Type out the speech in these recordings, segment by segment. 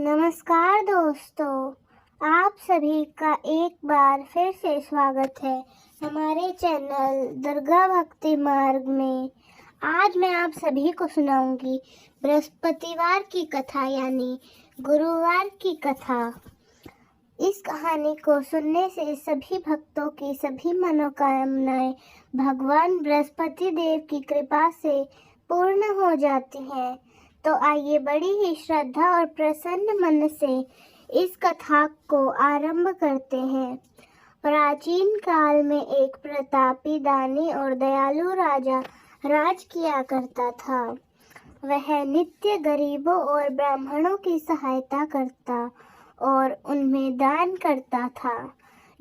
नमस्कार दोस्तों, आप सभी का एक बार फिर से स्वागत है हमारे चैनल दुर्गा भक्ति मार्ग में। आज मैं आप सभी को सुनाऊंगी बृहस्पतिवार की कथा यानी गुरुवार की कथा। इस कहानी को सुनने से सभी भक्तों की सभी मनोकामनाएं भगवान बृहस्पति देव की कृपा से पूर्ण हो जाती हैं। तो आइए बड़ी ही श्रद्धा और प्रसन्न मन से इस कथा को आरंभ करते हैं। प्राचीन काल में एक प्रतापी, दानी और दयालु राजा राज किया करता था। वह नित्य गरीबों और ब्राह्मणों की सहायता करता और उनमें दान करता था।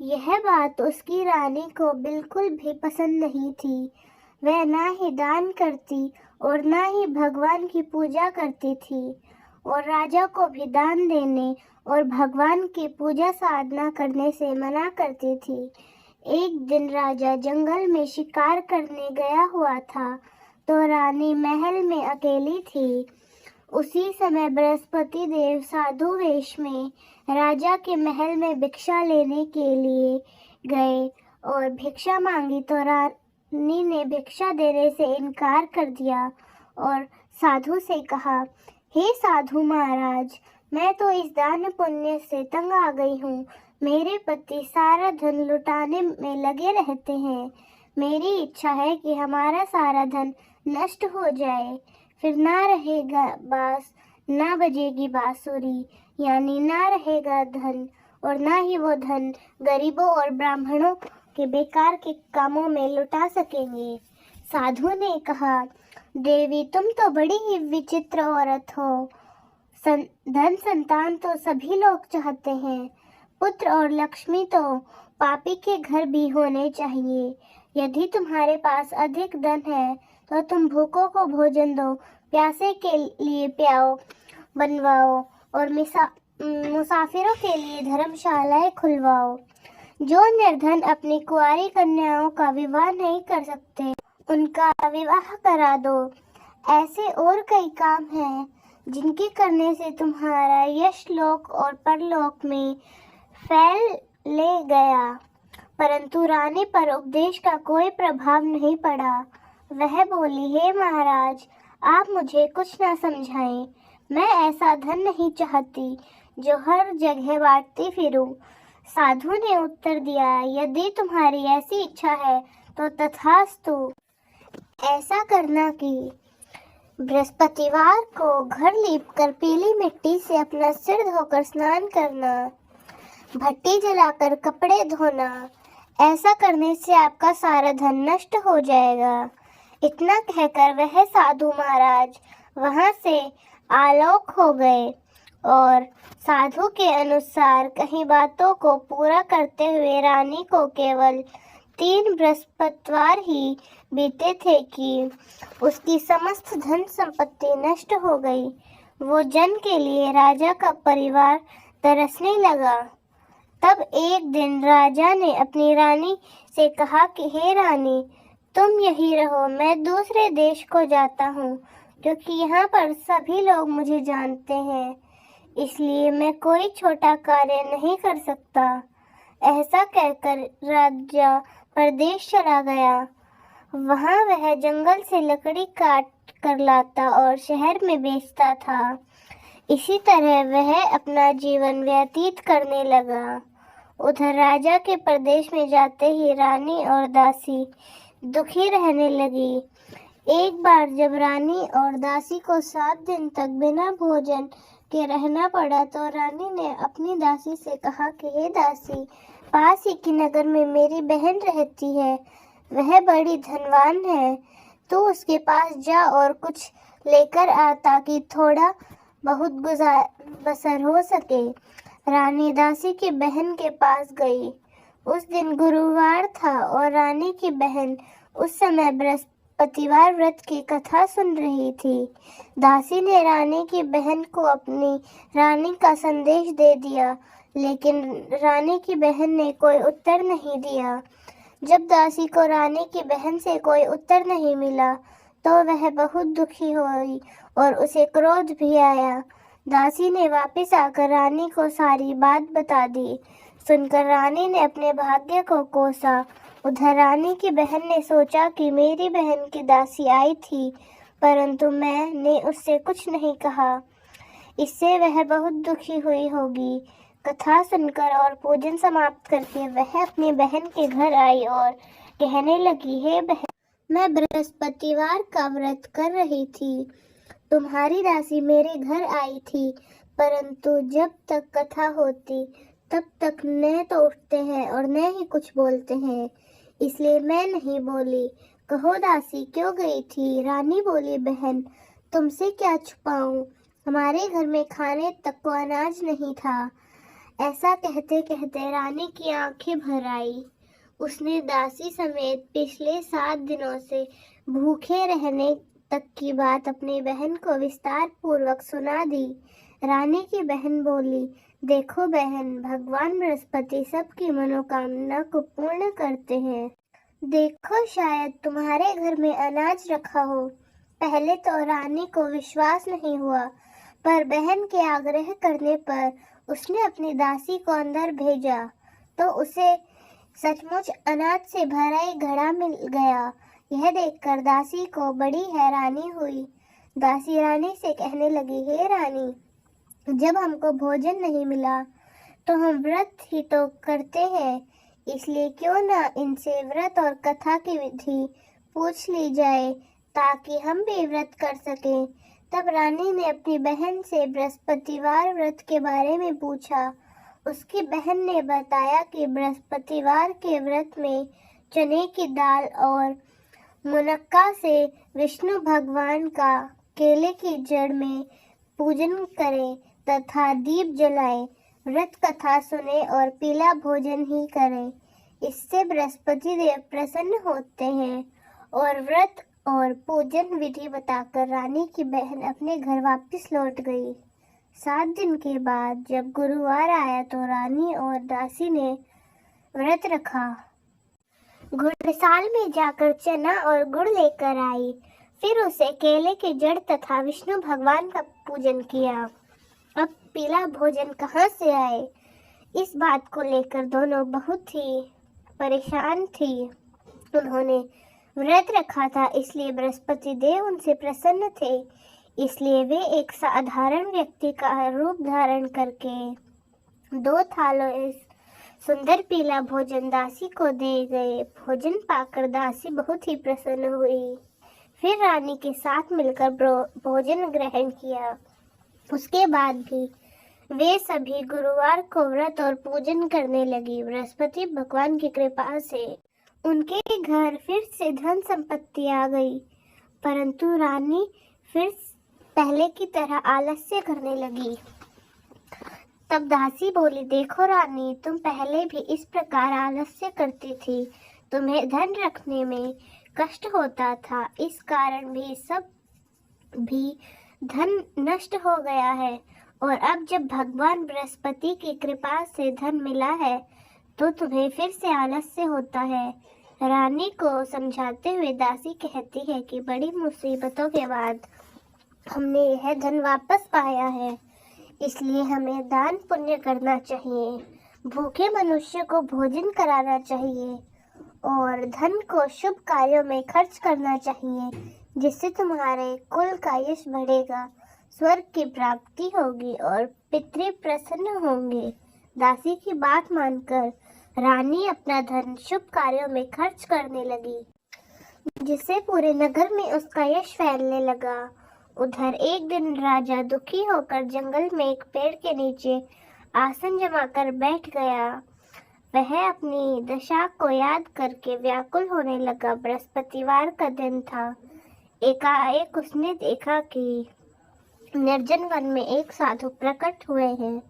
यह बात उसकी रानी को बिल्कुल भी पसंद नहीं थी। वह ना ही दान करती और ना ही भगवान की पूजा करती थी और राजा को भी दान देने और भगवान की पूजा साधना करने से मना करती थी। एक दिन राजा जंगल में शिकार करने गया हुआ था तो रानी महल में अकेली थी। उसी समय बृहस्पति देव साधु वेश में राजा के महल में भिक्षा लेने के लिए गए और भिक्षा मांगी तो रानी ने भिक्षा देने से इनकार कर दिया और साधु से कहा, हे साधु महाराज, मैं तो इस दान पुण्य से तंग आ गई हूँ। मेरे पति सारा धन लुटाने में लगे रहते हैं। मेरी इच्छा है कि हमारा सारा धन नष्ट हो जाए, फिर ना रहेगा बांस, ना बजेगी बांसुरी, यानी ना रहेगा धन और ना ही वो धन गरीबों और ब्राह्मणों के बेकार के कामों में लुटा सकेंगे। साधु ने कहा, देवी, तुम तो बड़ी ही विचित्र औरत हो। धन संतान तो सभी लोग चाहते हैं। पुत्र और लक्ष्मी तो पापी के घर भी होने चाहिए। यदि तुम्हारे पास अधिक धन है तो तुम भूखों को भोजन दो, प्यासे के लिए प्याओ बनवाओ और मुसाफिरों के लिए धर्मशालाएं खुलवाओ। जो निर्धन अपनी कुंवारी कन्याओं का विवाह नहीं कर सकते, उनका विवाह करा दो। ऐसे और कई काम हैं जिनके करने से तुम्हारा यश लोक और परलोक में फैल ले गया। परंतु रानी पर उपदेश का कोई प्रभाव नहीं पड़ा। वह बोली, हे महाराज, आप मुझे कुछ न समझाएं। मैं ऐसा धन नहीं चाहती जो हर जगह बांटती फिरूं। साधु ने उत्तर दिया, यदि तुम्हारी ऐसी इच्छा है तो तथास्तु। ऐसा करना कि बृहस्पतिवार को घर लीपकर पीली मिट्टी से अपना सिर धोकर स्नान करना, भट्टी जलाकर कपड़े धोना। ऐसा करने से आपका सारा धन नष्ट हो जाएगा। इतना कहकर वह साधु महाराज वहां से आलोक हो गए और साधु के अनुसार कई बातों को पूरा करते हुए रानी को केवल 3 बृहस्पतिवार ही बीते थे कि उसकी समस्त धन संपत्ति नष्ट हो गई। वो जन के लिए राजा का परिवार तरसने लगा। तब एक दिन राजा ने अपनी रानी से कहा कि हे रानी, तुम यही रहो, मैं दूसरे देश को जाता हूँ क्योंकि यहाँ पर सभी लोग मुझे जानते हैं, इसलिए मैं कोई छोटा कार्य नहीं कर सकता। ऐसा कहकर राजा परदेश चला गया। वहाँ वह जंगल से लकड़ी काट कर लाता और शहर में बेचता था। इसी तरह वह अपना जीवन व्यतीत करने लगा। उधर राजा के प्रदेश में जाते ही रानी और दासी दुखी रहने लगी। एक बार जब रानी और दासी को 7 दिन तक बिना भोजन के रहना पड़ा तो रानी ने अपनी दासी से कहा कि हे दासी, पास ही के नगर में मेरी बहन रहती है, वह बड़ी धनवान है। तू उसके पास जा और कुछ लेकर आ ताकि थोड़ा बहुत बसर हो सके। रानी दासी की बहन के पास गई। उस दिन गुरुवार था और रानी की बहन उस समय बृहस्पतिवार व्रत की कथा सुन रही थी। दासी ने रानी की बहन को अपनी रानी का संदेश दे दिया, लेकिन रानी की बहन ने कोई उत्तर नहीं दिया। जब दासी को रानी की बहन से कोई उत्तर नहीं मिला तो वह बहुत दुखी हुई और उसे क्रोध भी आया। दासी ने वापस आकर रानी को सारी बात बता दी। सुनकर रानी ने अपने भाग्य को कोसा। उधर रानी की बहन ने सोचा कि मेरी बहन की दासी आई थी, परंतु मैंने उससे कुछ नहीं कहा, इससे वह बहुत दुखी हुई होगी। कथा सुनकर और पूजन समाप्त करके वह अपनी बहन के घर आई और कहने लगी, हे बहन, मैं बृहस्पतिवार का व्रत कर रही थी। तुम्हारी दासी मेरे घर आई थी, परंतु जब तक कथा होती तब तक न तो उठते हैं और न ही कुछ बोलते हैं, इसलिए मैं नहीं बोली। कहो दासी क्यों गई थी? रानी बोली, बहन तुमसे क्या छुपाऊं, हमारे घर में खाने तक को अनाज नहीं था। ऐसा कहते कहते रानी की आंखें भर आई। उसने दासी समेत पिछले 7 दिनों से भूखे रहने तक की बात अपनी बहन को विस्तार पूर्वक सुना दी। रानी की बहन बोली, देखो बहन, भगवान बृहस्पति सबकी मनोकामना को पूर्ण करते हैं। देखो शायद तुम्हारे घर में अनाज रखा हो। पहले तो रानी को विश्वास नहीं हुआ, पर बहन के आग्रह करने पर उसने अपनी दासी को अंदर भेजा तो उसे सचमुच अनाज से भरा एक घड़ा मिल गया। यह देखकर दासी को बड़ी हैरानी हुई। दासी रानी से कहने लगी, हे रानी, जब हमको भोजन नहीं मिला तो हम व्रत ही तो करते हैं, इसलिए क्यों ना इनसे व्रत और कथा की विधि पूछ ली जाए ताकि हम भी व्रत कर सकें। तब रानी ने अपनी बहन से बृहस्पतिवार व्रत के बारे में पूछा। उसकी बहन ने बताया कि बृहस्पतिवार के व्रत में चने की दाल और मुनक्का से विष्णु भगवान का केले की जड़ में पूजन करें तथा दीप जलाएं, व्रत कथा सुने और पीला भोजन ही करें। इससे बृहस्पति देव प्रसन्न होते हैं। और व्रत और पूजन विधि बताकर रानी की बहन अपने घर वापस लौट गई। 7 दिन के बाद जब गुरुवार आया तो रानी और दासी ने व्रत रखा। घुड़साल में जाकर चना और गुड़ लेकर आई, फिर उसे केले के जड़ तथा विष्णु भगवान का पूजन किया। अब पीला भोजन कहाँ से आए, इस बात को लेकर दोनों बहुत ही परेशान थी। उन्होंने व्रत रखा था, इसलिए बृहस्पति देव उनसे प्रसन्न थे, इसलिए वे एक साधारण व्यक्ति का रूप धारण करके 2 थालों इस सुंदर पीला भोजन दासी को दे गए। भोजन पाकर दासी बहुत ही प्रसन्न हुई। फिर रानी के साथ मिलकर भोजन ग्रहण किया। उसके बाद भी वे सभी गुरुवार को व्रत और पूजन करने लगी। बृहस्पति भगवान की कृपा से उनके घर फिर से धन संपत्ति आ गई, परंतु रानी फिर पहले की तरह आलस्य करने लगी। तब दासी बोली, देखो रानी, तुम पहले भी इस प्रकार आलस्य करती थी, तुम्हें धन रखने में कष्ट होता था, इस कारण भी सब भी धन नष्ट हो गया है, और अब जब भगवान बृहस्पति की कृपा से धन मिला है तो तुम्हें फिर से आलस्य होता है। रानी को समझाते हुए दासी कहती है कि बड़ी मुसीबतों के बाद हमने यह धन वापस पाया है, इसलिए हमें दान पुण्य करना चाहिए, भूखे मनुष्य को भोजन कराना चाहिए और धन को शुभ कार्यों में खर्च करना चाहिए, जिससे तुम्हारे कुल का यश बढ़ेगा, स्वर्ग की प्राप्ति होगी और पितृ प्रसन्न होंगे। दासी की बात मानकर रानी अपना धन शुभ कार्यों में खर्च करने लगी, जिससे पूरे नगर में उसका यश फैलने लगा। उधर एक दिन राजा दुखी होकर जंगल में एक पेड़ के नीचे आसन जमाकर बैठ गया। वह अपनी दशा को याद करके व्याकुल होने लगा। बृहस्पतिवार का दिन था। एकाएक उसने देखा कि निर्जन वन में एक साधु प्रकट हुए हैं।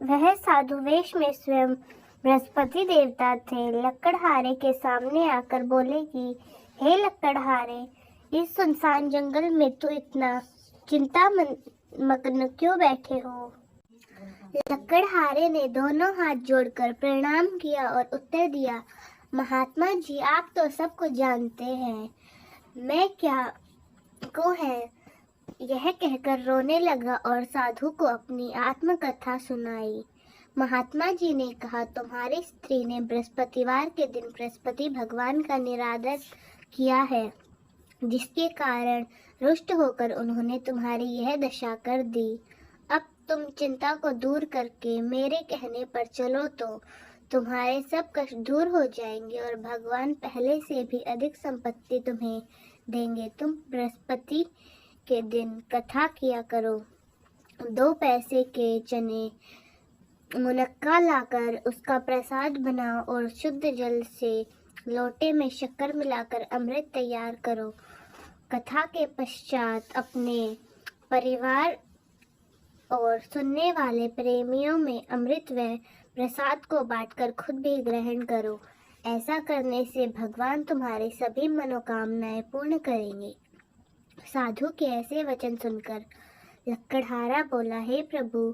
वह साधु वेश में स्वयं बृहस्पति देवता थे। लकड़हारे के सामने आकर बोले कि हे लकड़हारे, इस सुनसान जंगल में तू इतना चिंता मग्न क्यों बैठे हो? लकड़हारे ने दोनों हाथ जोड़कर प्रणाम किया और उत्तर दिया, महात्मा जी, आप तो सब कुछ जानते हैं, मैं क्या को है, यह कहकर रोने लगा और साधु को अपनी आत्मकथा सुनाई। महात्मा जी ने कहा, तुम्हारी स्त्री ने बृहस्पतिवार के दिन बृहस्पति भगवान का निरादर किया है, जिसके कारण रुष्ट होकर उन्होंने तुम्हारी यह दशा कर दी। अब तुम चिंता को दूर करके मेरे कहने पर चलो तो तुम्हारे सब कष्ट दूर हो जाएंगे और भगवान पहले से भी अधिक संपत्ति तुम्हें देंगे। तुम बृहस्पति के दिन कथा किया करो। 2 पैसे के चने मुनक्का लाकर उसका प्रसाद बनाओ और शुद्ध जल से लोटे में शक्कर मिलाकर अमृत तैयार करो। कथा के पश्चात अपने परिवार और सुनने वाले प्रेमियों में अमृत व प्रसाद को बांटकर खुद भी ग्रहण करो। ऐसा करने से भगवान तुम्हारी सभी मनोकामनाएं पूर्ण करेंगे। साधु के ऐसे वचन सुनकर लकड़हारा बोला, हे प्रभु,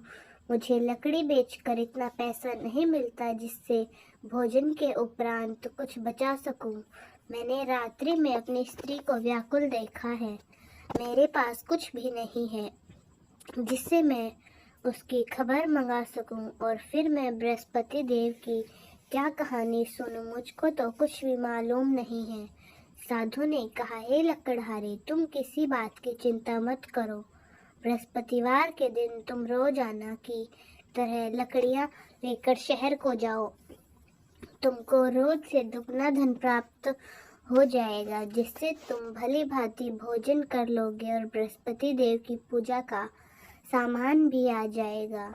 मुझे लकड़ी बेचकर इतना पैसा नहीं मिलता जिससे भोजन के उपरांत कुछ बचा सकूं। मैंने रात्रि में अपनी स्त्री को व्याकुल देखा है। मेरे पास कुछ भी नहीं है जिससे मैं उसकी खबर मंगा सकूं और फिर मैं बृहस्पति देव की क्या कहानी सुनूं, मुझको तो कुछ भी मालूम नहीं है। साधु ने कहा, हे लकड़हारे, तुम किसी बात की चिंता मत करो। बृहस्पतिवार के दिन तुम रोजाना की तरह लकड़ियां लेकर शहर को जाओ। तुमको रोज से दुगना धन प्राप्त हो जाएगा, जिससे तुम भली भांति भोजन कर लोगे और बृहस्पति देव की पूजा का सामान भी आ जाएगा।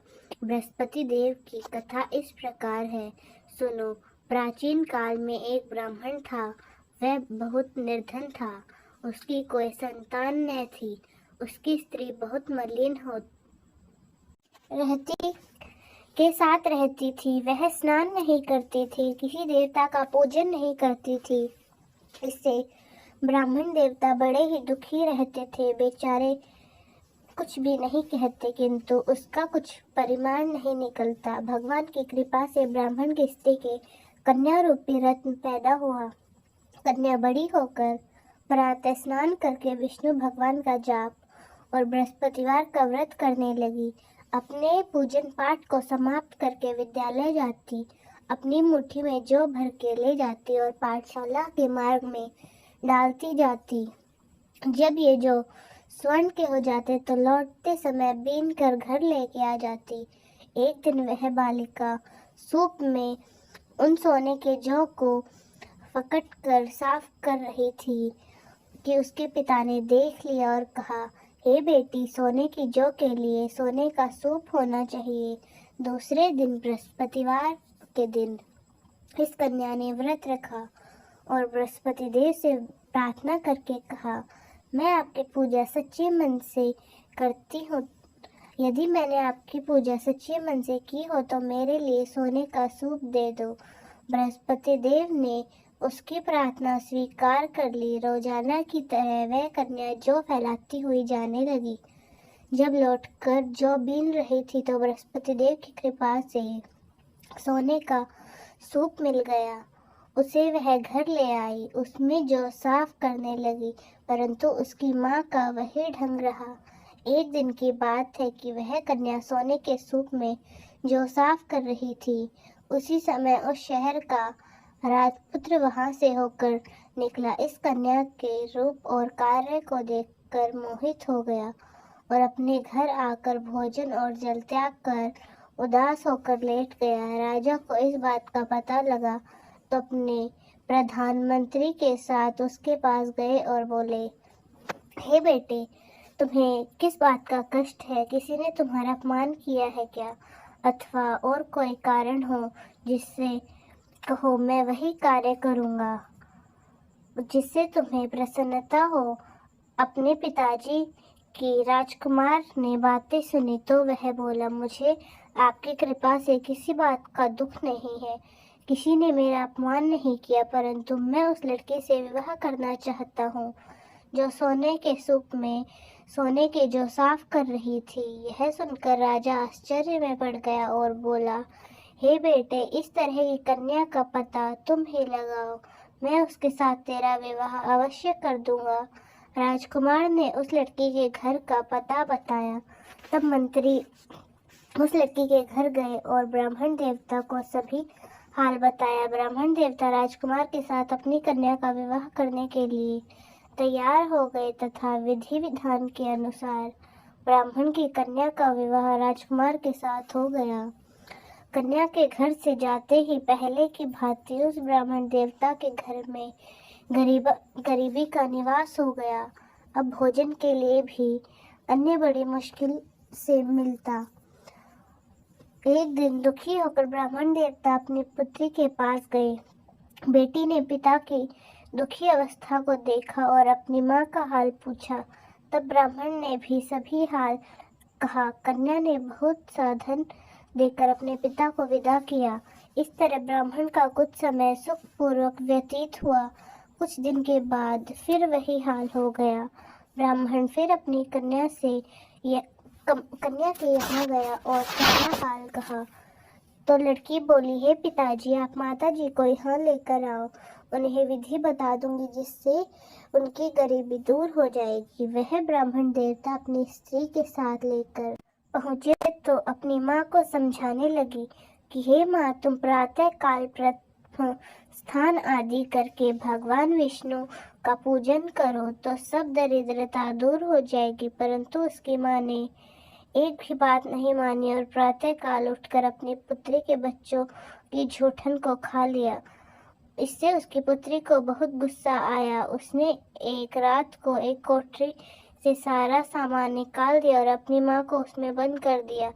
बृहस्पति देव की कथा इस प्रकार है, सुनो। प्राचीन काल में एक ब्राह्मण था। वह बहुत निर्धन था। उसकी कोई संतान न थी। उसकी स्त्री बहुत मलिन के साथ रहती थी। वह स्नान नहीं करती थी, किसी देवता का पूजन नहीं करती थी। इससे ब्राह्मण देवता बड़े ही दुखी रहते थे। बेचारे कुछ भी नहीं कहते, किंतु उसका कुछ परिमाण नहीं निकलता। भगवान की कृपा से ब्राह्मण की स्त्री के कन्या रूपी रत्न पैदा हुआ। कन्या बड़ी होकर प्रातः स्नान करके विष्णु भगवान का जाप और बृहस्पतिवार का व्रत करने लगी। अपने पूजन पाठ को समाप्त करके विद्यालय जाती, अपनी मुट्ठी में जौ भर के ले जाती और पाठशाला के मार्ग में डालती जाती। जब ये जौ स्वर्ण के हो जाते तो लौटते समय बीन कर घर लेके आ जाती। एक दिन वह बालिका सूप में उन सोने के जौ को पकड़ कर साफ कर रही थी कि उसके पिता ने देख लिया और कहा, हे बेटी, सोने की जौ के लिए सोने का सूप होना चाहिए। दूसरे दिन बृहस्पतिवार के दिन इस कन्या ने व्रत रखा और बृहस्पति देव से प्रार्थना करके कहा, मैं आपकी पूजा सच्चे मन से करती हूँ। यदि मैंने आपकी पूजा सच्चे मन से की हो तो मेरे लिए सोने का सूप दे दो। बृहस्पति देव ने उसकी प्रार्थना स्वीकार कर ली। रोजाना की तरह वह कन्या जौ फैलाती हुई जाने लगी। जब लौटकर जौ बीन रही थी तो बृहस्पति देव की कृपा से सोने का सूप मिल गया। उसे वह घर ले आई। उसमें जौ साफ करने लगी, परंतु उसकी माँ का वही ढंग रहा। एक दिन की बात है कि वह कन्या सोने के सूप में जौ साफ कर रही थी। उसी समय उस शहर का राजपुत्र वहां से होकर निकला। इस कन्या के रूप और कार्य को देखकर मोहित हो गया और अपने घर आकर भोजन और जल त्याग कर उदास होकर लेट गया। राजा को इस बात का पता लगा तो अपने प्रधानमंत्री के साथ उसके पास गए और बोले, हे बेटे, तुम्हें किस बात का कष्ट है? किसी ने तुम्हारा अपमान किया है क्या? अथवा और कोई कारण हो जिससे कहो, मैं वही कार्य करूँगा जिससे तुम्हें प्रसन्नता हो। अपने पिताजी की राजकुमार ने बातें सुनी तो वह बोला, मुझे आपकी कृपा से किसी बात का दुख नहीं है। किसी ने मेरा अपमान नहीं किया, परंतु मैं उस लड़की से विवाह करना चाहता हूँ जो सोने के सूप में सोने के जो साफ कर रही थी। यह सुनकर राजा आश्चर्य में पड़ गया और बोला, हे बेटे, इस तरह की कन्या का पता तुम ही लगाओ। मैं उसके साथ तेरा विवाह अवश्य कर दूंगा। राजकुमार ने उस लड़की के घर का पता बताया। तब मंत्री उस लड़की के घर गए और ब्राह्मण देवता को सभी हाल बताया। ब्राह्मण देवता राजकुमार के साथ अपनी कन्या का विवाह करने के लिए तैयार हो गए तथा विधि विधान के अनुसार ब्राह्मण की कन्या का विवाह राजकुमार के साथ हो गया। कन्या के घर से जाते ही पहले की भांति उस ब्राह्मण देवता के घर में गरीबी का निवास हो गया। अब भोजन के लिए भी अन्य बड़ी मुश्किल से मिलता। एक दिन दुखी होकर ब्राह्मण देवता अपनी पुत्री के पास गए। बेटी ने पिता की दुखी अवस्था को देखा और अपनी माँ का हाल पूछा। तब ब्राह्मण ने भी सभी हाल कहा। कन्या ने बहुत सा धन देकर अपने पिता को विदा किया। इस तरह ब्राह्मण का कुछ समय सुखपूर्वक व्यतीत हुआ। कुछ दिन के बाद फिर वही हाल हो गया। ब्राह्मण फिर अपनी कन्या के यहाँ गया और सारा हाल कहा। तो लड़की बोली, हे पिताजी, आप माता जी को यहाँ लेकर आओ, उन्हें विधि बता दूंगी जिससे उनकी गरीबी दूर हो जाएगी। वह ब्राह्मण देवता अपनी स्त्री के साथ लेकर पहुँचे तो अपनी माँ को समझाने लगी कि हे माँ, तुम प्रातः काल स्नान आदि करके भगवान विष्णु का पूजन करो तो सब दरिद्रता दूर हो जाएगी। परंतु उसकी माँ ने एक भी बात नहीं मानी और प्रातः काल उठकर अपनी पुत्री के बच्चों की झूठन को खा लिया। इससे उसकी पुत्री को बहुत गुस्सा आया। उसने एक रात को एक कोठरी से सारा सामान निकाल दिया और अपनी माँ को उसमें बंद कर दिया।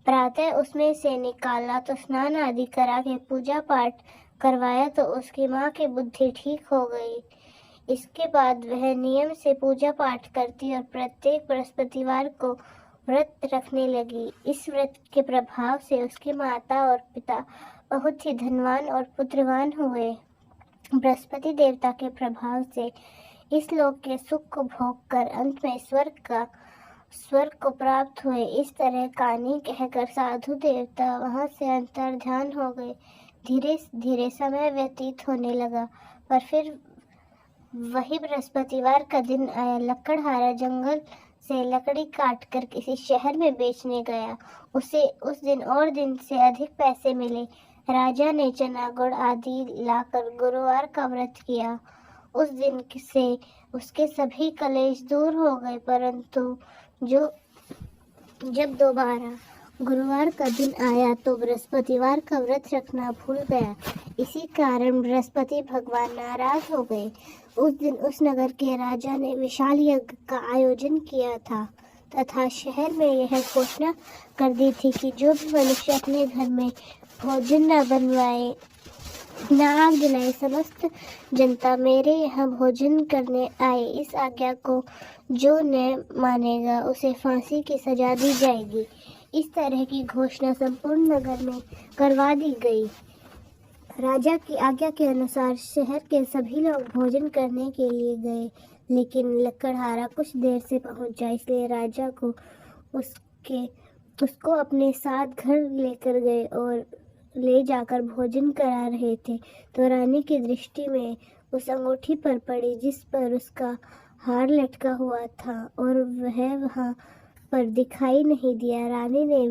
प्रातः उसमें से निकाला तो स्नान आदि करा के पूजा पाठ करवाया तो उसकी माँ की बुद्धि ठीक हो गई। इसके बाद वह नियम से पूजा पाठ करती और प्रत्येक बृहस्पतिवार को व्रत रखने लगी। इस व्रत के प्रभाव से उसकी माता और पिता बहुत ही धनवान और पुत्रवान हुए। बृहस्पति देवता के प्रभाव से इस लोक के सुख को भोग कर अंत में स्वर्ग को प्राप्त हुए। इस तरह कहानी कहकर साधु देवता वहां से अंतर्ध्यान हो गए। धीरे धीरे समय व्यतीत होने लगा, पर फिर वही बृहस्पतिवार का दिन आया। लकड़हारा जंगल से लकड़ी काटकर किसी शहर में बेचने गया। उसे उस दिन और दिन से अधिक पैसे मिले। राजा ने चना गुड़ आदि लाकर गुरुवार का व्रत किया। उस दिन से उसके सभी कलेश दूर हो गए। परंतु जब दोबारा गुरुवार का दिन आया तो बृहस्पतिवार का व्रत रखना भूल गया। इसी कारण बृहस्पति भगवान नाराज हो गए। उस दिन उस नगर के राजा ने विशाल यज्ञ का आयोजन किया था तथा शहर में यह घोषणा कर दी थी कि जो भी मनुष्य अपने घर में भोजन न बनवाए, न आग जलाए, समस्त जनता मेरे यहाँ भोजन करने आए। इस आज्ञा को जो न मानेगा उसे फांसी की सजा दी जाएगी। इस तरह की घोषणा संपूर्ण नगर में करवा दी गई। राजा की आज्ञा के अनुसार शहर के सभी लोग भोजन करने के लिए गए, लेकिन लकड़हारा कुछ देर से पहुंचा, इसलिए राजा को उसको अपने साथ घर लेकर गए और ले जाकर भोजन करा रहे थे तो रानी की दृष्टि में उस अंगूठी पर पड़ी जिस पर उसका हार लटका हुआ था और वह वहां पर दिखाई नहीं दिया। रानी ने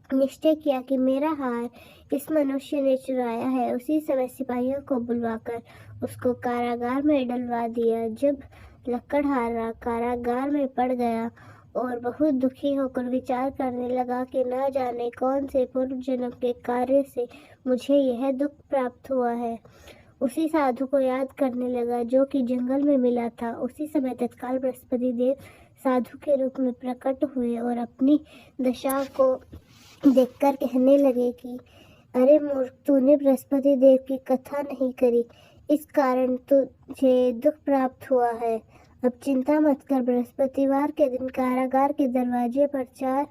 निश्चय किया कि मेरा हार इस मनुष्य ने चुराया है। उसी समय सिपाहियों को बुलवाकर उसको कारागार में डलवा दिया। जब लकड़हारा कारागार में पड़ गया और बहुत दुखी होकर विचार करने लगा कि न जाने कौन से पूर्व जन्म के कार्य से मुझे यह दुख प्राप्त हुआ है, उसी साधु को याद करने लगा जो कि जंगल में मिला था। उसी समय तत्काल बृहस्पति देव साधु के रूप में प्रकट हुए और अपनी दशा को देखकर कहने लगे कि अरे मूर्ख, तूने बृहस्पति देव की कथा नहीं करी, इस कारण तुझे दुख प्राप्त हुआ है। अब चिंता मत कर, बृहस्पतिवार के दिन कारागार के दरवाजे पर 4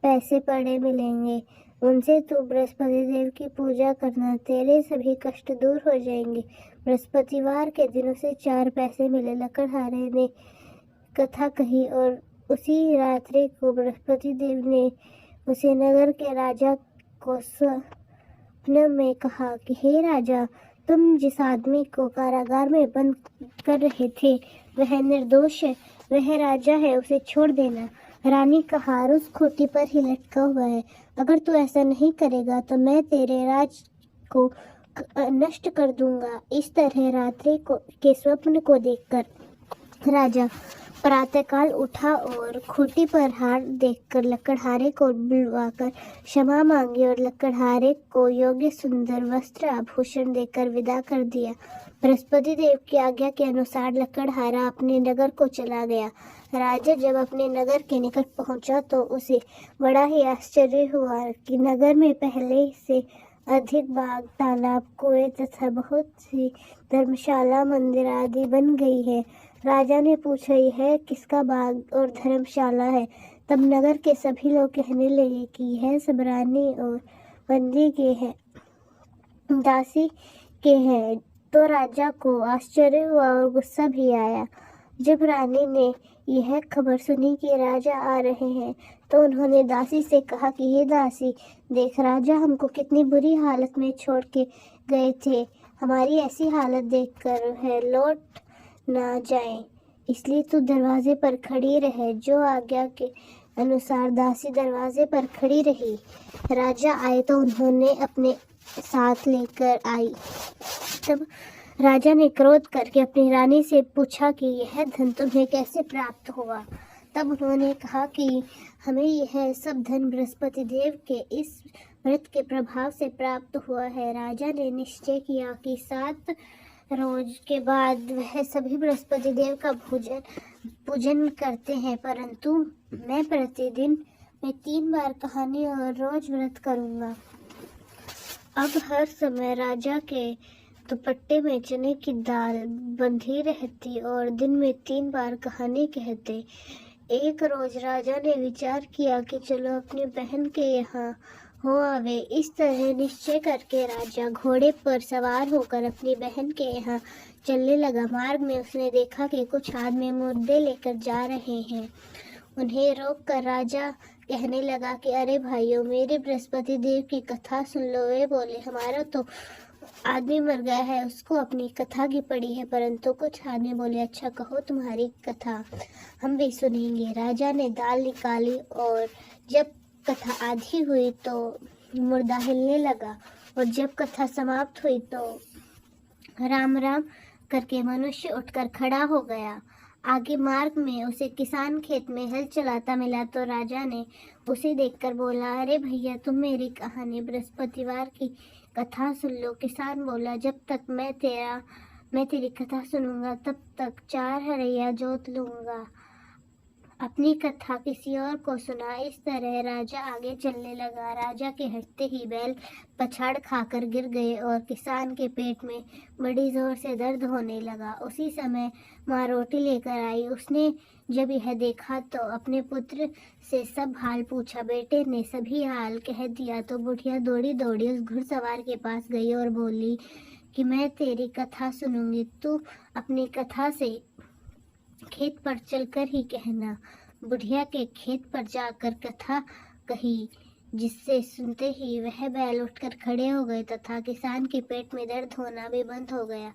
पैसे पड़े मिलेंगे, उनसे तू बृहस्पति देव की पूजा करना, तेरे सभी कष्ट दूर हो जाएंगे। बृहस्पतिवार के दिन उसे 4 पैसे मिले। लकड़हारे ने कथा कही और उसी रात्रि को बृहस्पति देव ने उसे नगर के राजा को स्वप्न में कहा कि हे राजा, तुम जिस आदमी को कारागार में बंद कर रहे थे वह निर्दोष है, वह राजा है, उसे छोड़ देना। रानी का हार उस खूंटी पर ही लटका हुआ है। अगर तू ऐसा नहीं करेगा तो मैं तेरे राज को नष्ट कर दूंगा। इस तरह रात्रि के स्वप्न को देखकर राजा प्रातःकाल उठा और खूंटी पर हार देखकर लकड़हारे को बुलवाकर क्षमा मांगी और लकड़हारे को योग्य सुंदर वस्त्र आभूषण देकर विदा कर दिया। बृहस्पति देव की आज्ञा के अनुसार लकड़हारा अपने नगर को चला गया। राजा जब अपने नगर के निकट पहुंचा तो उसे बड़ा ही आश्चर्य हुआ कि नगर में पहले से अधिक बाग, तालाब, कुएं तथा बहुत सी धर्मशाला, मंदिर आदि बन गई है। राजा ने पूछा, यह किसका बाग और धर्मशाला है? तब नगर के सभी लोग कहने लगे कि यह सब रानी और बंदी के हैं, दासी के हैं। तो राजा को आश्चर्य हुआ और गुस्सा भी आया। जब रानी ने यह खबर सुनी कि राजा आ रहे हैं तो उन्होंने दासी से कहा कि हे दासी, देख राजा हमको कितनी बुरी हालत में छोड़ के गए थे। हमारी ऐसी हालत देखकर वह लौट ना जाए, इसलिए तू दरवाजे पर खड़ी रहे। जो आज्ञा के अनुसार दासी दरवाजे पर खड़ी रही। राजा आए तो उन्होंने अपने साथ लेकर आई। तब राजा ने क्रोध करके अपनी रानी से पूछा कि यह धन तुम्हें कैसे प्राप्त हुआ। तब उन्होंने कहा कि हमें यह सब धन बृहस्पति देव के इस व्रत के प्रभाव से प्राप्त हुआ है। राजा ने निश्चय किया कि 7 रोज के बाद वह सभी बृहस्पति देव का पूजन करते हैं, परंतु मैं प्रतिदिन 3 बार कहानी और रोज व्रत करूंगा। अब हर समय राजा के दुपट्टे में चने की दाल बंधी रहती और दिन में 3 बार कहानी कहते। एक रोज राजा ने विचार किया कि चलो अपनी बहन के यहाँ हो आवे। इस तरह निश्चय करके राजा घोड़े पर सवार होकर अपनी बहन के यहाँ चलने लगा। मार्ग में उसने देखा कि कुछ आदमी मुर्दे लेकर जा रहे हैं। उन्हें रोककर राजा कहने लगा कि अरे भाइयों, मेरे बृहस्पति देव की कथा सुन लो। वे बोले, हमारा तो आदमी मर गया है, उसको अपनी कथा की पड़ी है। परंतु कुछ आदमी बोले, अच्छा कहो तुम्हारी कथा, हम भी सुनेंगे। राजा ने दाल निकाली और जब कथा आधी हुई तो मुर्दा हिलने लगा और जब कथा समाप्त हुई तो राम राम करके मनुष्य उठकर खड़ा हो गया। आगे मार्ग में उसे किसान खेत में हल चलाता मिला तो राजा ने उसे देखकर बोला, अरे भैया, तुम मेरी कहानी बृहस्पतिवार की कथा सुन लो। किसान बोला, जब तक मैं तेरी कथा सुनूंगा तब तक 4 हरैया जोत लूंगा। अपनी कथा किसी और को सुना। इस तरह राजा आगे चलने लगा। राजा के हटते ही बैल पछाड़ खाकर गिर गए और किसान के पेट में बड़ी जोर से दर्द होने लगा। उसी समय माँ रोटी लेकर आई। उसने जब यह देखा तो अपने पुत्र से सब हाल पूछा। बेटे ने सभी हाल कह दिया तो बुढ़िया दौड़ी दौड़ी उस घुड़सवार के पास गई और बोली कि मैं तेरी कथा सुनूंगी, तू अपनी कथा से खेत पर चलकर ही कहना। बुढ़िया के खेत पर जाकर कथा कही, जिससे सुनते ही वह बैल उठकर खड़े हो गए तथा किसान के पेट में दर्द होना भी बंद हो गया।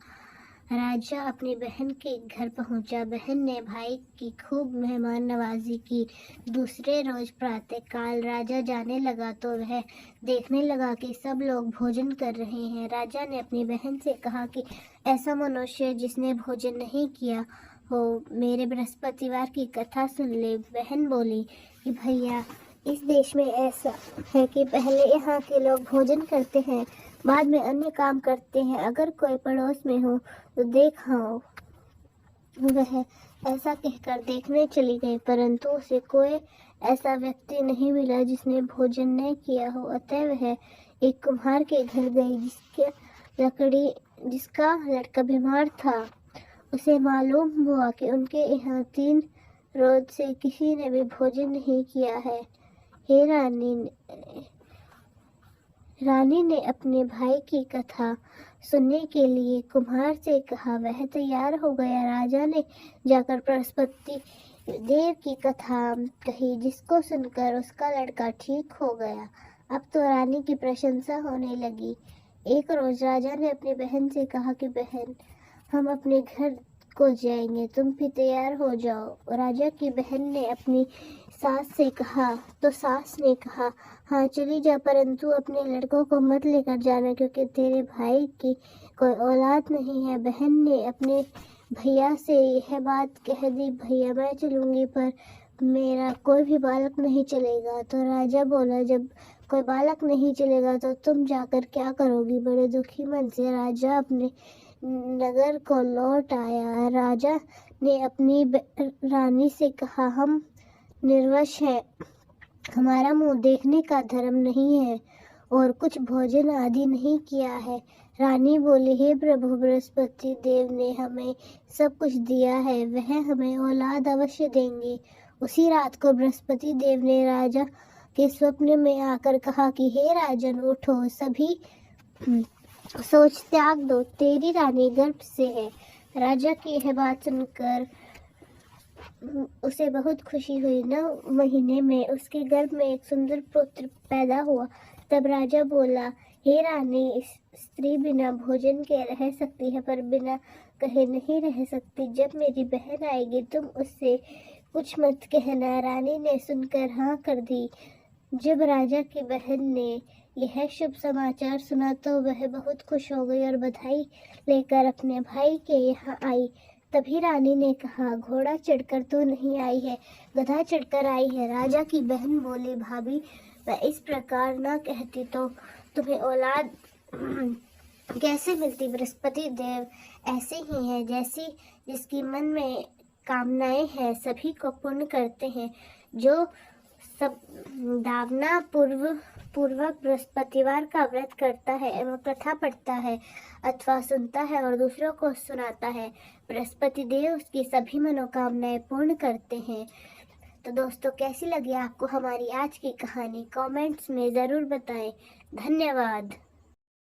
राजा अपनी बहन के घर पहुंचा। बहन ने भाई की खूब मेहमान नवाजी की। दूसरे रोज प्रातःकाल राजा जाने लगा तो वह देखने लगा कि सब लोग भोजन कर रहे हैं। राजा ने अपनी बहन से कहा कि ऐसा मनुष्य जिसने भोजन नहीं किया हो मेरे बृहस्पतिवार की कथा सुन ले। बहन बोली कि भैया, इस देश में ऐसा है कि पहले यहाँ के लोग भोजन करते हैं, बाद में अन्य काम करते हैं। अगर कोई पड़ोस में हो तो देख आओ। वह ऐसा कहकर देखने चली गई, परंतु उसे कोई ऐसा व्यक्ति नहीं मिला जिसने भोजन न किया हो। अतः वह एक कुम्हार के घर गई जिसका लड़का बीमार था। उसे मालूम हुआ कि उनके यहाँ 3 रोज से किसी ने भी भोजन नहीं किया है। हे रानी ने अपने भाई की कथा सुनने के लिए कुम्हार से कहा। वह तैयार हो गया। राजा ने जाकर बृहस्पति देव की कथा कही, जिसको सुनकर उसका लड़का ठीक हो गया। अब तो रानी की प्रशंसा होने लगी। एक रोज राजा ने अपनी बहन से कहा कि बहन, हम अपने घर को जाएंगे, तुम भी तैयार हो जाओ। राजा की बहन ने अपनी सास से कहा तो सास ने कहा, हाँ चली जा, परंतु अपने लड़कों को मत लेकर जाना, क्योंकि तेरे भाई की कोई औलाद नहीं है। बहन ने अपने भैया से यह बात कह दी, भैया मैं चलूंगी पर मेरा कोई भी बालक नहीं चलेगा। तो राजा बोला, जब कोई बालक नहीं चलेगा तो तुम जाकर क्या करोगी। बड़े दुखी मन से राजा अपने नगर को लौट आया। राजा ने अपनी रानी से कहा, हम निर्वश हैं, हमारा मुंह देखने का धर्म नहीं है और कुछ भोजन आदि नहीं किया है। रानी बोली, हे प्रभु, बृहस्पति देव ने हमें सब कुछ दिया है, वह हमें औलाद अवश्य देंगे। उसी रात को बृहस्पति देव ने राजा के स्वप्न में आकर कहा कि हे राजन, उठो, सभी सोच त्याग दो, तेरी रानी गर्भ से है। राजा की यह बात सुनकर उसे बहुत खुशी हुई। 9 महीने में उसके गर्भ में एक सुंदर पुत्र पैदा हुआ। तब राजा बोला, हे रानी, स्त्री बिना भोजन के रह सकती है पर बिना कहे नहीं रह सकती। जब मेरी बहन आएगी तुम उससे कुछ मत कहना। रानी ने सुनकर हाँ कर दी। जब राजा की बहन ने यह शुभ समाचार सुना तो वह बहुत खुश हो गई और बधाई लेकर अपने भाई के यहाँ आई। तभी रानी ने कहा, घोड़ा चढ़कर तो नहीं आई है, गधा चढ़कर आई है। राजा की बहन बोली, भाभी, मैं इस प्रकार ना कहती तो तुम्हें औलाद कैसे मिलती। बृहस्पति देव ऐसे ही है, जैसी जिसकी मन में कामनाएं हैं सभी को पूर्ण करते हैं। जो सब दावना पूर्वक बृहस्पतिवार का व्रत करता है एवं कथा पढ़ता है अथवा सुनता है और दूसरों को सुनाता है, बृहस्पति देव उसकी सभी मनोकामनाएं पूर्ण करते हैं। तो दोस्तों, कैसी लगी आपको हमारी आज की कहानी? कमेंट्स में ज़रूर बताएं। धन्यवाद।